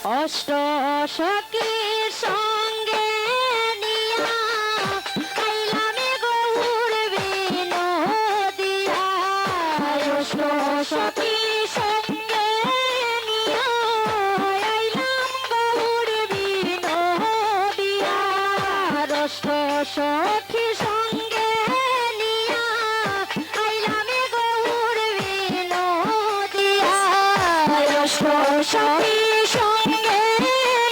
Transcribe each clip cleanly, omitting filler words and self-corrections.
অষ্ট সখীর সঙ্গে নিয়া আইলামে গৌর বিনোদিয়া। অষ্ট সখীর সঙ্গে নিয়া আইলাম গৌর বিনোদিয়া। অষ্ট সখীর সঙ্গে নিয়া আইলামে গৌর বিনোদিয়া। অষ্ট সখীর সঙ্গে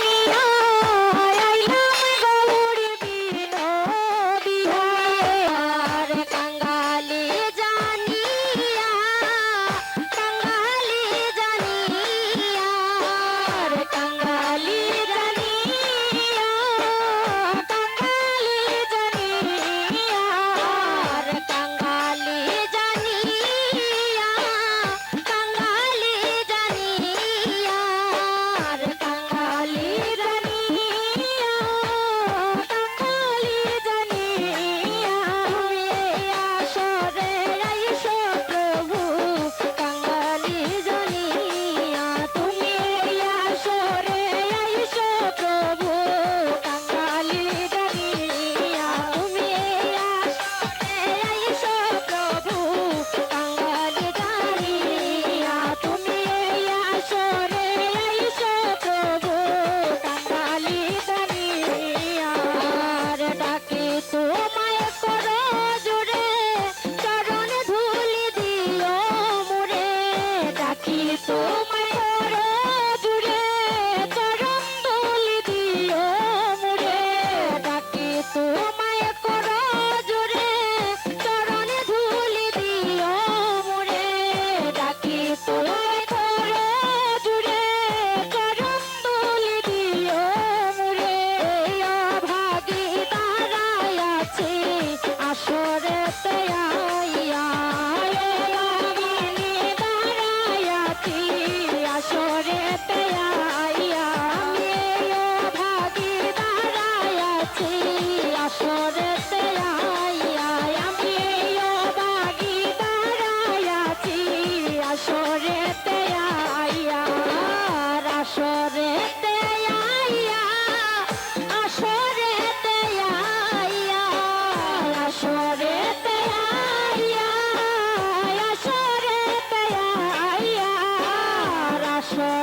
নিয়া আইলাম গৌর বিনোদিয়া। কাঙ্গালি জানিয়া কাঙ্গালি জানিয়া কাঙ্গালি জানিয়া কাঙ্গালি জানিয়া কাঙ্গালি জানিয়া কাঙ্গালি জানিয়া কাঙ্গালি জানিয়া কাঙ্গালি জানিয়া। আসরে আইসো প্রভু কাঙ্গালি জানিয়া। তুমি আসরে আইসো প্রভু কাঙ্গালি জানিয়া। তুমি আসরে আইসো প্রভু কাঙ্গালি জানিয়া। তুমি আসরে আইসো প্রভু কাঙ্গালি জানিয়া। ডাকি তোমায় করো জুড়ে চরণ ধুলি দিও মুরে। ডাকি তোমায় করো জুড়ে চরণ ধুলি দিও মুরে। ডাকি তোমায় করো জুড়ে চরণ ধুলি দিও মুরে। ডাকি তোমায় করো জুড়ে চরণ ধুলি দিও মুরে। অভাগী দাঁড়ায় আছে আসরেতে আইয়া। অভাগী দাঁড়ায় আছি আসরেতে আইয়া। আমি অভাগী দাঁড়ায় আছি আসরেতে আইয়া। আমি অভাগী দাঁড়ায় আছি আসরেতে আইয়া। আসরেতে আইয়া আসরেতে আইয়া আসরেতে আইয়া আসরেতে আইয়া আসরেতে